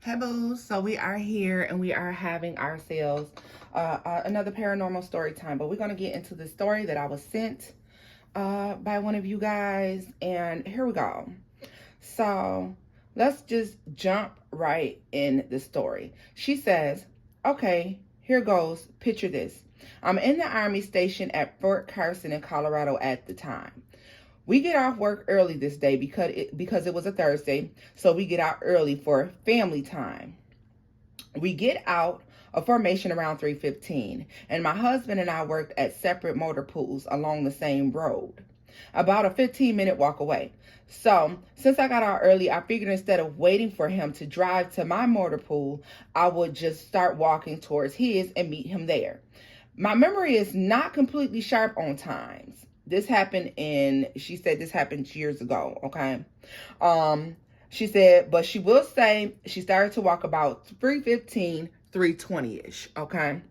Hey boo, so we are here and we are having ourselves another paranormal story time, but we're going to get into the story that I was sent by one of you guys, and here we go. So let's just jump right in the story. She says, okay, here goes, picture this. I'm in the Army station at Fort Carson in Colorado at the time. We get off work early this day because it was a Thursday, so we get out early for family time. We get out of formation around 3:15, and my husband and I worked at separate motor pools along the same road, about a 15-minute walk away. So, since I got out early, I figured instead of waiting for him to drive to my motor pool, I would just start walking towards his and meet him there. My memory is not completely sharp on times. She said this happened years ago, okay? She said, but she will say she started to walk about 3:15, 3:20-ish, okay?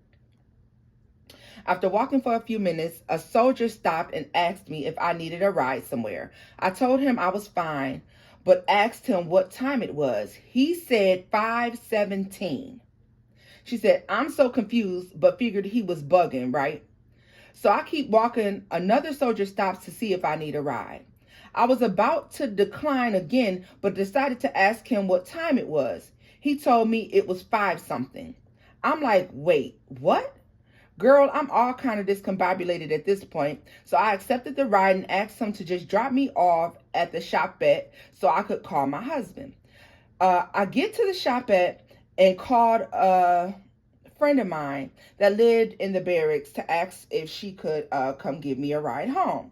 After walking for a few minutes, a soldier stopped and asked me if I needed a ride somewhere. I told him I was fine, but asked him what time it was. He said 5:17. She said, I'm so confused, but figured he was bugging, right? So I keep walking. Another soldier stops to see if I need a ride. I was about to decline again, but decided to ask him what time it was. He told me it was 5 something. I'm like, wait, what? Girl, I'm all kind of discombobulated at this point. So I accepted the ride and asked him to just drop me off at the shopette so I could call my husband. I get to the shopette and called friend of mine that lived in the barracks to ask if she could come give me a ride home.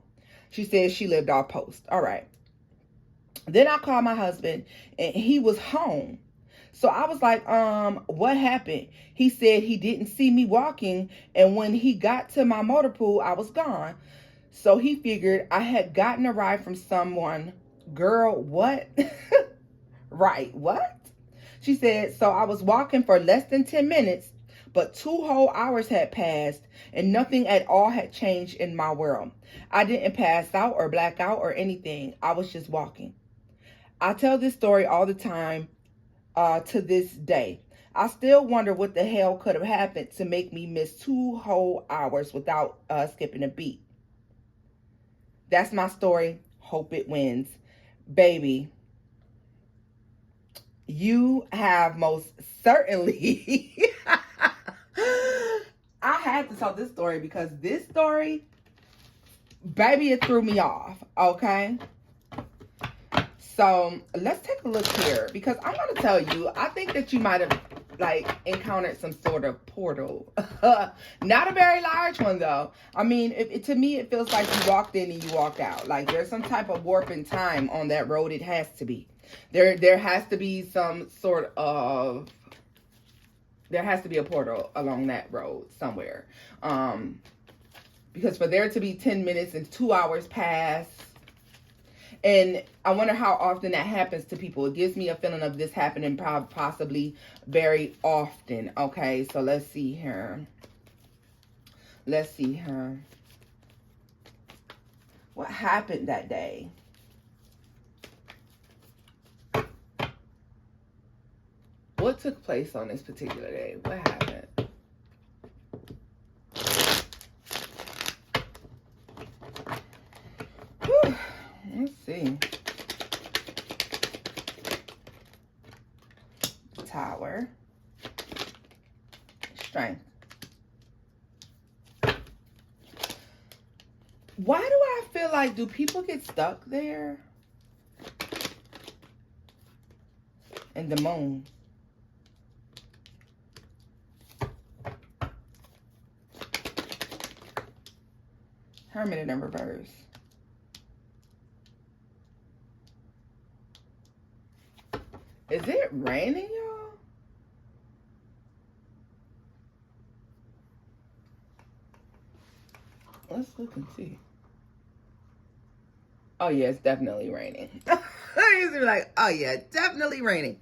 She said she lived off post. All right. Then I called my husband and he was home. So I was like, what happened? He said he didn't see me walking, and when he got to my motor pool, I was gone. So he figured I had gotten a ride from someone. Girl, what? Right, what? She said, so I was walking for less than 10 minutes, but 2 whole hours had passed and nothing at all had changed in my world. I didn't pass out or black out or anything. I was just walking. I tell this story all the time to this day. I still wonder what the hell could have happened to make me miss 2 whole hours without skipping a beat. That's my story. Hope it wins. Baby, you have most certainly. I had to tell this story because this story, baby, it threw me off. Okay. So let's take a look here because I'm going to tell you, I think that you might have encountered some sort of portal. Not a very large one though. I mean, to me, it feels like you walked in and you walked out. Like there's some type of warp in time on that road. It has to be. There has to be some sort of, there has to be a portal along that road somewhere. Because for there to be 10 minutes and 2 hours pass, and I wonder how often that happens to people. It gives me a feeling of this happening possibly very often. Okay, so let's see here. Let's see here. What happened that day? What took place on this particular day? What happened? Whew. Let's see. Tower. Strength. Why do I feel like, do people get stuck there? And the moon. Hermit in reverse. Is it raining, y'all? Let's look and see. Oh, yeah, it's definitely raining. I used to be like, oh, yeah, definitely raining.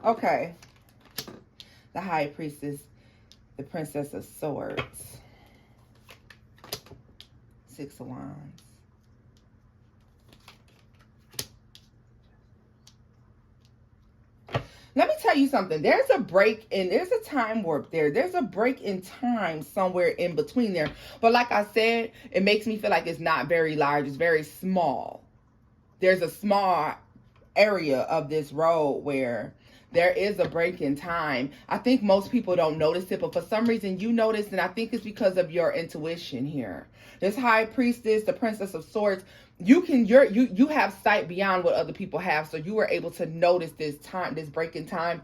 Okay. The High Priestess, the Princess of Swords. 6 of Wands. Let me tell you something. There's there's a time warp there. There's a break in time somewhere in between there. But like I said, it makes me feel like it's not very large. It's very small. There's a small area of this road where there is a break in time. I think most people don't notice it, but for some reason you notice, and I think it's because of your intuition here. This high priestess, the princess of swords, you have sight beyond what other people have, so you were able to notice this time, this break in time.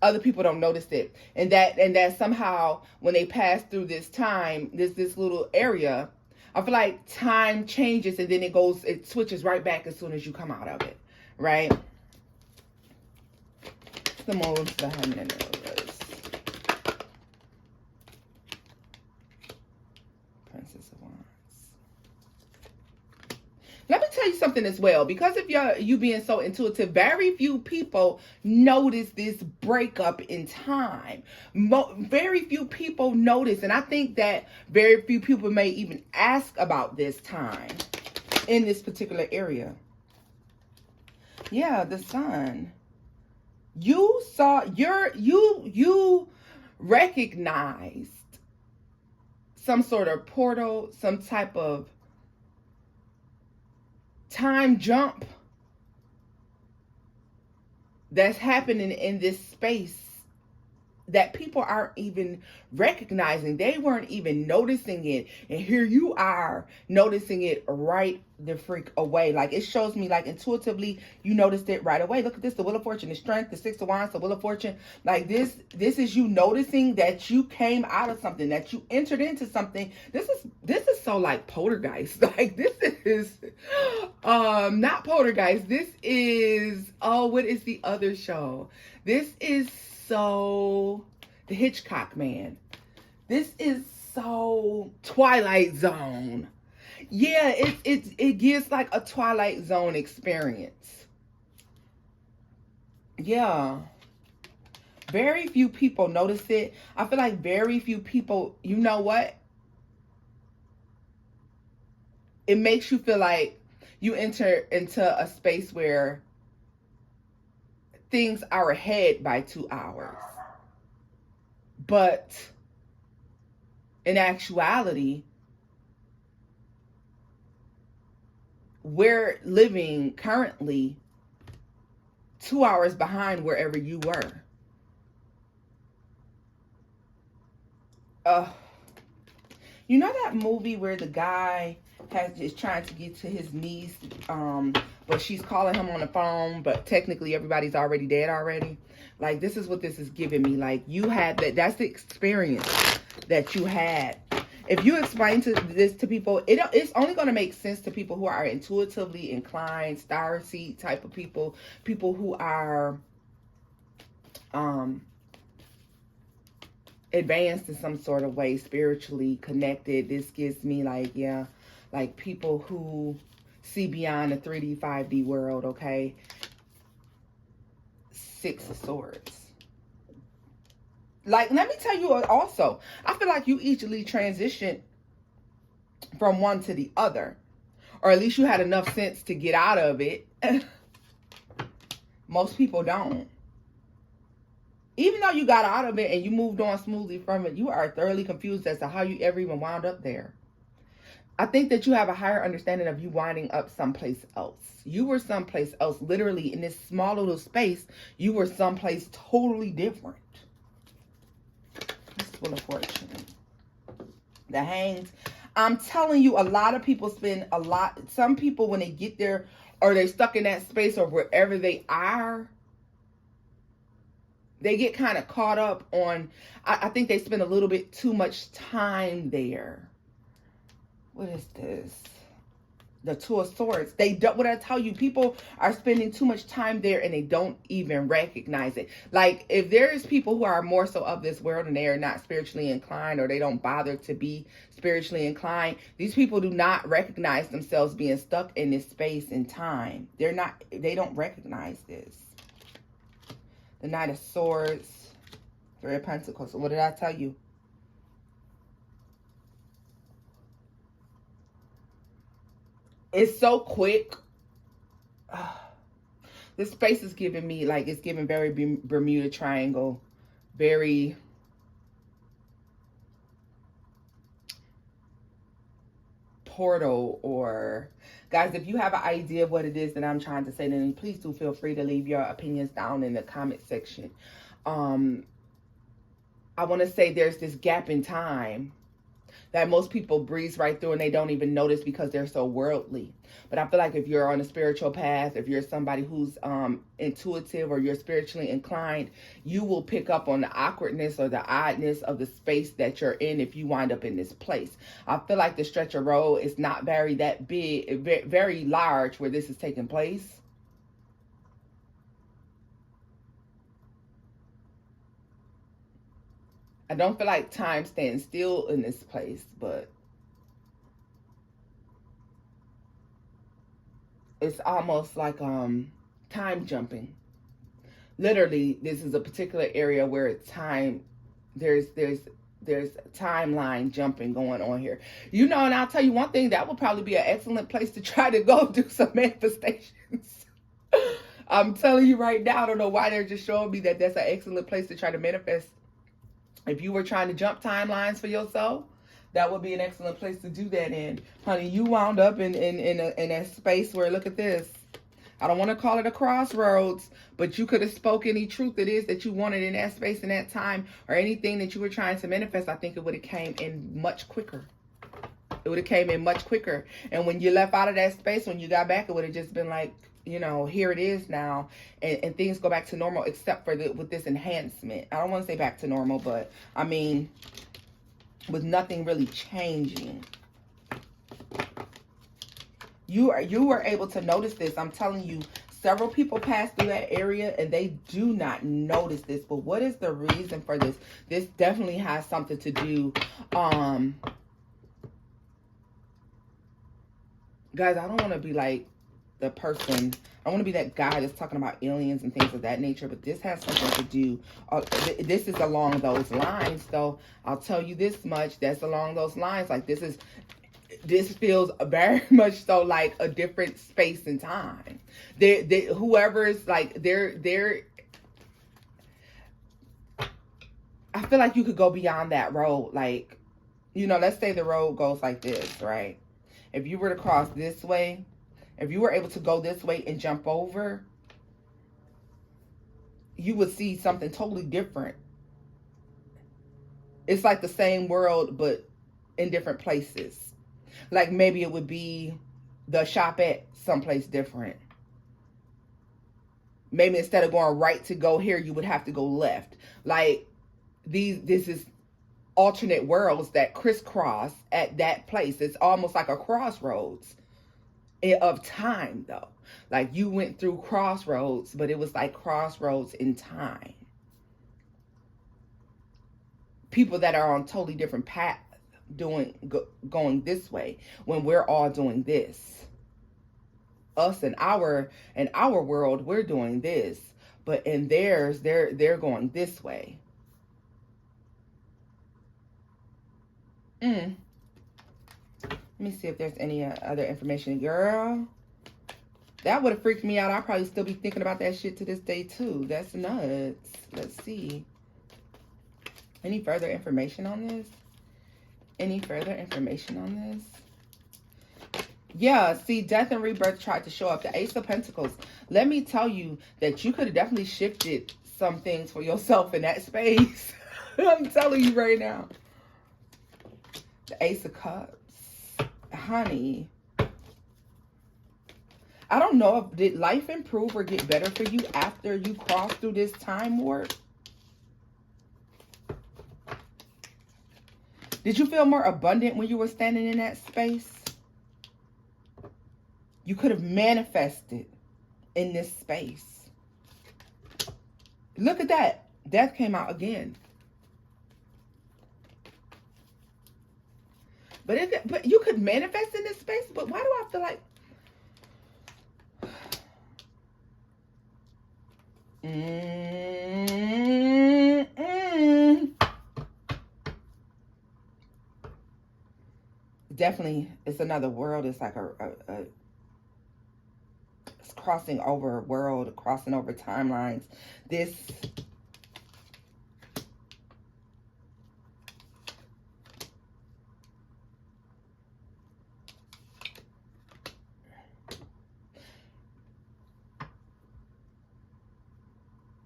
Other people don't notice it, and that somehow when they pass through this time, this little area, I feel like time changes and then it switches right back as soon as you come out of it, right? The most the Princess of Wands. Let me tell you something as well. Because of you being so intuitive, very few people notice this breakup in time. Very few people notice. And I think that very few people may even ask about this time in this particular area. Yeah, the sun. You saw you recognized some sort of portal, some type of time jump that's happening in this space that people aren't even recognizing. They weren't even noticing it. And here you are noticing it right the freak away. Like, it shows me, like, intuitively, you noticed it right away. Look at this, the Wheel of Fortune, the Strength, the Six of Wands, the Wheel of Fortune. Like, this is you noticing that you came out of something, that you entered into something. This is so like Poltergeist. Like, this is not Poltergeist. This is, oh, what is the other show? This is so the Hitchcock Man. This is so Twilight Zone. Yeah, it gives like a Twilight Zone experience. Yeah. Very few people notice it. I feel like very few people, you know what? It makes you feel like you enter into a space where things are ahead by 2 hours. But in actuality, we're living currently 2 hours behind wherever you were. You know that movie where the guy is trying to get to his niece, but she's calling him on the phone, but technically everybody's already dead already? Like, this is what this is giving me. Like, you had that's the experience that you had. If you explain this to people, it's only going to make sense to people who are intuitively inclined, starseed type of people who are advanced in some sort of way, spiritually connected. This gives me like, yeah, like people who see beyond the 3D, 5D world, okay? Six of Swords. Like, let me tell you also, I feel like you easily transition from one to the other. Or at least you had enough sense to get out of it. Most people don't. Even though you got out of it and you moved on smoothly from it, you are thoroughly confused as to how you ever even wound up there. I think that you have a higher understanding of you winding up someplace else. You were someplace else, literally in this small little space. You were someplace totally different. This is Wheel of Fortune. The Hanged. I'm telling you, a lot of people spend some people when they get there or they're stuck in that space or wherever they are, they get kind of caught up on, I think they spend a little bit too much time there. What is this? The Two of Swords. They don't, what I tell you, people are spending too much time there and they don't even recognize it. Like, if there's people who are more so of this world and they are not spiritually inclined or they don't bother to be spiritually inclined, these people do not recognize themselves being stuck in this space and time. They don't recognize this. The Knight of Swords, Three of Pentacles. So what did I tell you? It's so quick. This space is giving me, like, it's giving very Bermuda Triangle, very portal. Or guys, if you have an idea of what it is that I'm trying to say, then please do feel free to leave your opinions down in the comment section. I want to say there's this gap in time that most people breeze right through and they don't even notice because they're so worldly. But I feel like if you're on a spiritual path, if you're somebody who's intuitive or you're spiritually inclined, you will pick up on the awkwardness or the oddness of the space that you're in if you wind up in this place. I feel like the stretch of road is not very that big, very large where this is taking place. I don't feel like time stands still in this place, but it's almost like time jumping. Literally, this is a particular area where it's time. There's timeline jumping going on here. You know, and I'll tell you one thing, that would probably be an excellent place to try to go do some manifestations. I'm telling you right now, I don't know why they're just showing me that that's an excellent place to try to manifest. If you were trying to jump timelines for yourself, that would be an excellent place to do that in. Honey, you wound up in a space where, look at this. I don't want to call it a crossroads, but you could have spoke any truth it is that you wanted in that space in that time, or anything that you were trying to manifest. I think it would have came in much quicker. It would have came in much quicker. And when you left out of that space, when you got back, it would have just been like, you know, here it is now, and things go back to normal, except for with this enhancement. I don't want to say back to normal, but I mean, with nothing really changing. You were able to notice this. I'm telling you, several people pass through that area and they do not notice this. But what is the reason for this? This definitely has something to do. Guys, I don't want to be like the person, I want to be that guy that's talking about aliens and things of that nature, but this has something to do, this is along those lines. So I'll tell you this much, that's along those lines. Like, this feels very much so like a different space and time. Whoever's like, I feel like you could go beyond that road. Like, you know, let's say the road goes like this, right? If you were to cross this way, if you were able to go this way and jump over, you would see something totally different. It's like the same world, but in different places. Like maybe it would be the shop at someplace different. Maybe instead of going right to go here, you would have to go left. Like this is alternate worlds that crisscross at that place. It's almost like a crossroads of time, though. Like you went through crossroads, but it was like crossroads in time. People that are on totally different paths going this way when we're all doing this. Us in our world, we're doing this, but in theirs, they're going this way. Let me see if there's any other information. Girl, that would have freaked me out. I'd probably still be thinking about that shit to this day, too. That's nuts. Let's see. Any further information on this? Any further information on this? Yeah, see, death and rebirth tried to show up. The Ace of Pentacles. Let me tell you that you could have definitely shifted some things for yourself in that space. I'm telling you right now. The Ace of Cups. Honey, I don't know if did life improve or get better for you after you crossed through this time warp. Did you feel more abundant when you were standing in that space? You could have manifested in this space. Look at that. Death came out again. But you could manifest in this space. But why do I feel like... Definitely, it's another world. It's like it's crossing over world, crossing over timelines. This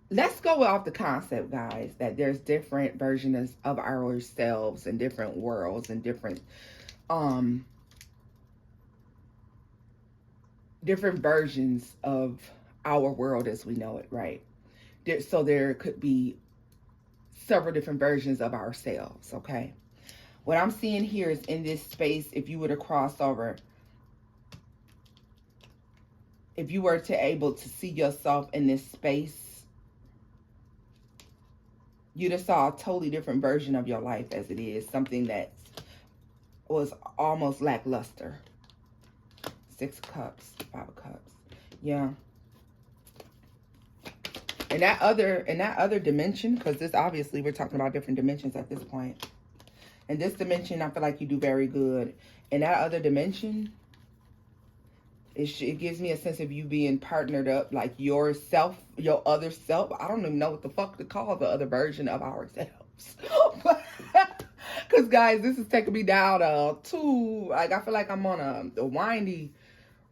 let's go off the concept, guys, that there's different versions of ourselves and different worlds and different different versions of our world as we know it, right? So there could be several different versions of ourselves, okay? What I'm seeing here is in this space, if you were to cross over, if you were to able to see yourself in this space, you'd have saw a totally different version of your life as it is. Something that was almost lackluster. 6 of Cups, 5 of Cups. Yeah. In that other dimension, because this obviously we're talking about different dimensions at this point. In this dimension, I feel like you do very good. In that other dimension, it gives me a sense of you being partnered up, like yourself, your other self. I don't even know what the fuck to call the other version of ourselves. Because, guys, this is taking me down like, I feel like I'm on a windy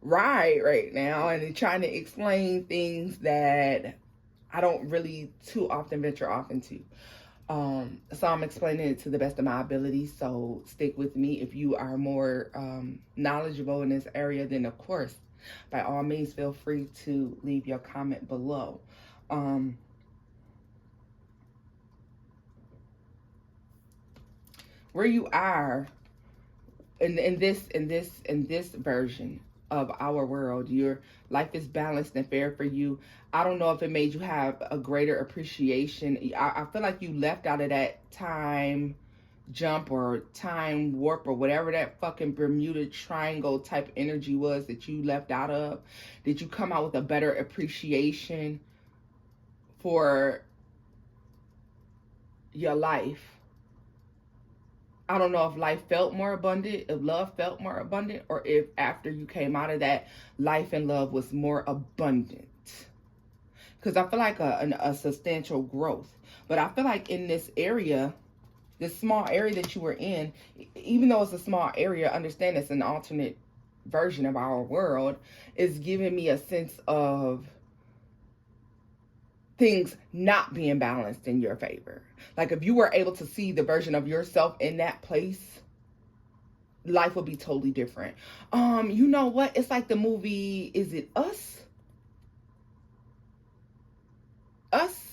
ride right now and trying to explain things that I don't really too often venture off into. So I'm explaining it to the best of my ability. So stick with me. If you are more knowledgeable in this area, then of course, by all means, feel free to leave your comment below. Where you are in this version of our world, your life is balanced and fair for you. I don't know if it made you have a greater appreciation. I feel like you left out of that time jump or time warp or whatever that fucking Bermuda Triangle type energy was that you left out of. Did you come out with a better appreciation for your life? I don't know if life felt more abundant, if love felt more abundant, or if after you came out of that, life and love was more abundant. Because I feel like a substantial growth. But I feel like in this area, this small area that you were in, even though it's a small area, understand it's an alternate version of our world, is giving me a sense of things not being balanced in your favor. Like if you were able to see the version of yourself in that place, life would be totally different. You know what? It's like the movie, is it Us? Us?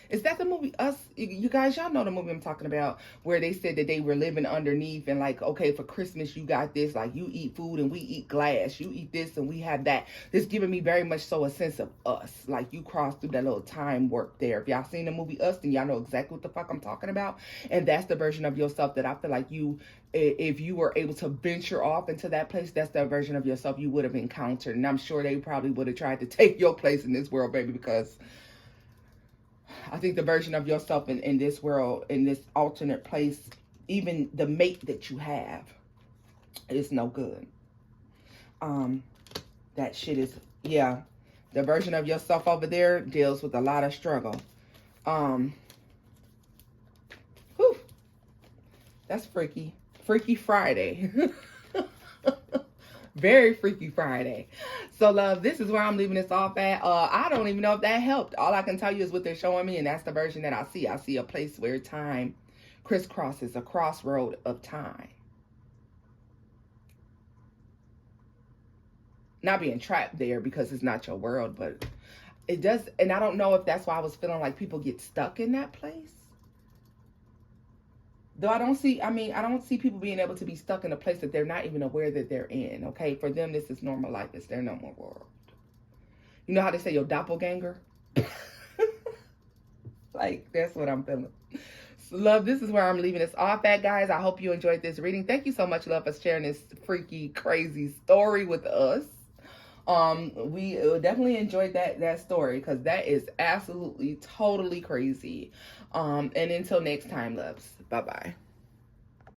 Is that the movie Us? You guys, y'all know the movie I'm talking about, where they said that they were living underneath and like, okay, for Christmas you got this, like you eat food and we eat glass, you eat this and we have that. This giving me very much so a sense of us, like you crossed through that little time warp there. If y'all seen the movie Us, then y'all know exactly what the fuck I'm talking about. And that's the version of yourself that I feel like you, if you were able to venture off into that place, that's the version of yourself you would have encountered. And I'm sure they probably would have tried to take your place in this world, baby, because I think the version of yourself in this world, in this alternate place, even the mate that you have is no good. That shit is, yeah. The version of yourself over there deals with a lot of struggle. Whew. That's freaky. Freaky Friday. Very Freaky Friday. So, love, this is where I'm leaving this off at. I don't even know if that helped. All I can tell you is what they're showing me, and that's the version that I see. I see a place where time crisscrosses, a crossroad of time. Not being trapped there because it's not your world, but it does. And I don't know if that's why I was feeling like people get stuck in that place. Though I don't see people being able to be stuck in a place that they're not even aware that they're in, okay? For them, this is normal life. It's their normal world. You know how they say your doppelganger? Like, that's what I'm feeling. So, love, this is where I'm leaving this off at, guys. I hope you enjoyed this reading. Thank you so much, love, for sharing this freaky, crazy story with us. We definitely enjoyed that story because that is absolutely, totally crazy. And until next time, loves. Bye-bye.